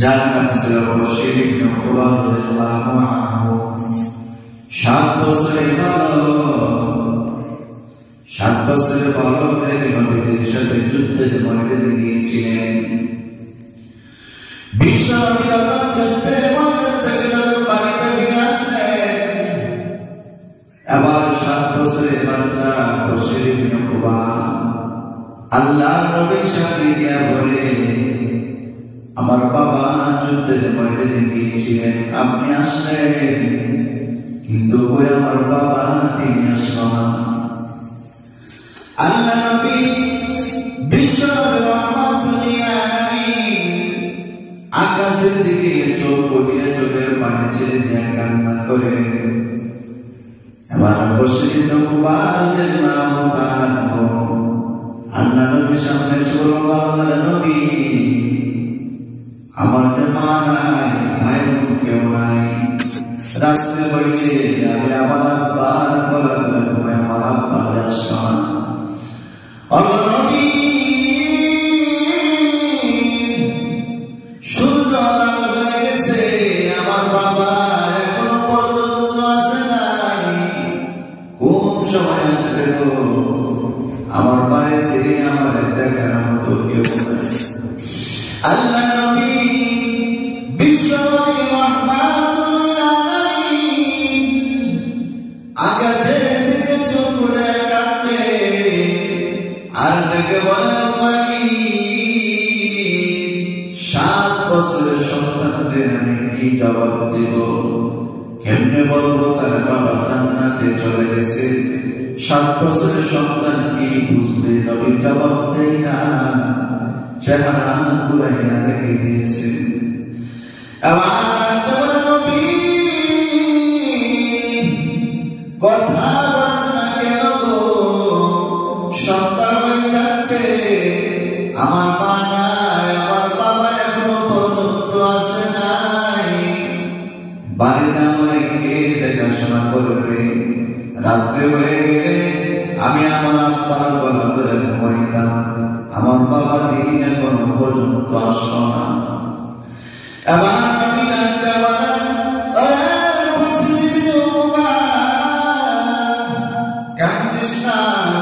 যার নাম ছিল বশীর ইবনে উকবা রাদিয়াল্লাহু আনহু। 7 বছরের বালক নবীদের সাথে যুদ্ধের ময়দানে গিয়েছিলেন। বিশ্বনবী যুদ্ধের ময়দান থেকে যখন বাড়িতে ফিরে আসলেন, এবার 7 বছরের বাচ্চা বশীর ইবনে উকবা আল্লাহর নবীর সাথে গিয়ে বলে, আমার বাবা যুদ্ধের ময়দানে গিয়েছিলেন, আপনি আসলেন, কিন্তু ওই আমার বাবা তিনি আসলো না। আল্লাহ নবী বিশ্বনবী রাহমাতুল আলামিন আকাশের দিকে চোখ উঠিয়ে চোখের পানি ছেড়ে দিয়ে কান্না করে, এবার বশীর ইবনে উকবা রাদিয়াল্লাহু তাআলা আল্লাহ নবীর সামনে বলল, আল্লাহ নবী, আমার যে মা নাই, ভাই বোন কেউ নাই, রাত্রে হয়েছে আমি আমার আব্বার গলা ধরে ঘুমাই, আমার আব্বা আসলো না। আল্লাহ নবী সূর্য লাল হয়ে গেছে, আমার বাবা এখনো পর্যন্ত আসে নাই, কোন সময় আসবে গো? আমার বাড়িতে আমার দেখার মতো কেউ নাই। আল্লাহ নবী বিশ্বনবী রাহমাতুল আলামিন আকাশের দিকে চোখ করে কাঁদতে আর ডেকে বলেন, মালিক, 7 বছরের সন্তানকে আমি কি জবাব দেব? কেমনে বলবো তার বাবা জান্নাতে চলে গেছে? 7 বছরের সন্তান কি বুঝবে? নবী জবাব দেয় না, চেহারা ঘুরাইয়া দেখে দিয়েছে। নবী কথা বলেন না কেন গো? সন্তান হয়ে যাচ্ছে, আমার মা নাই, আমার বাবা এখনো পর্যন্ত আসে নাই, বাড়িতে আমার কে দেখাশোনা করবে? রাত্রে হয়ে গেলে আমি আমার আব্বার গলা ধরে ঘুমাইতাম, আমার বাবা দিন এখনো পর্যন্ত আসলো না। এবার নবী ডাকতে বলেন, বশীর ইবনে উকবা, কান্দিস না,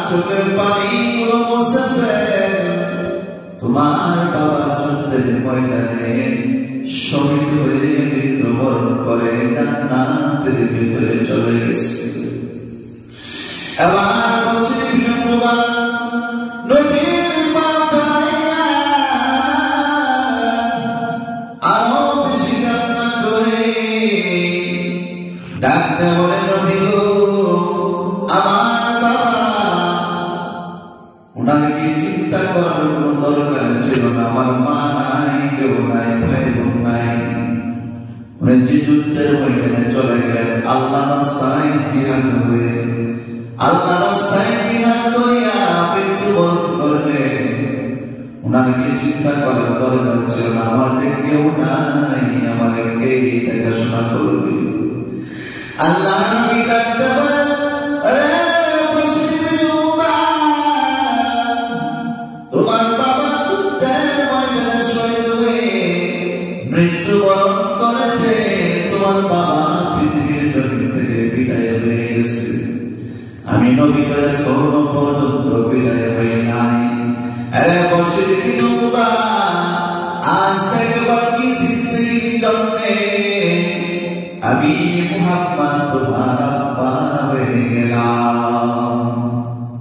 চোখের পানিগুলো মুছে ফেল, তোমার বাবা যুদ্ধের ময়দানে শহীদ হয়ে মৃত্যুবরণ করে জান্নাতের ভিতরে চলে গেছে। এবার বশীর ইবনে উকবা নবীর মাথায় আরো বেশি কান্না করে ডাকতে বলে, নবী গো, আমার বাবা, ওনার কি চিন্তা করার কোন দরকার ছিল না? আমার মা নাই, কেউ নাই, ভাই বোন নাই, উনি যে যুদ্ধের ময়দানে চলে গেলেন আল্লাহ রাস্তায় জিহাদ হয়ে, আল্লাহ রাস্তায় জিহাদ করিয়া মৃত্যুবরণ করলেন। ওনার কি চিন্তা করার দরকার ছিল না? আমার যে কেউ নাই, আমাকে কে দেখাশোনা করবে? আল্লাহ নবী ডাকতে বলেন, বশীর ইবনে উকবা, তোমার বাবা যুদ্ধের ময়দানে শহীদ হয়ে মৃত্যুবরণ করেছে, তোমার বাবা পৃথিবীর জমিন থেকে বিদায় হয়ে গেছে, আমি নবী এখনো পর্যন্ত বিদায় হয়ে নাই। বশীর ইবনে উকবা, আজ থেকে বাকি জিন্দেগির জন্যে আমি মুহাম্মদ তোমার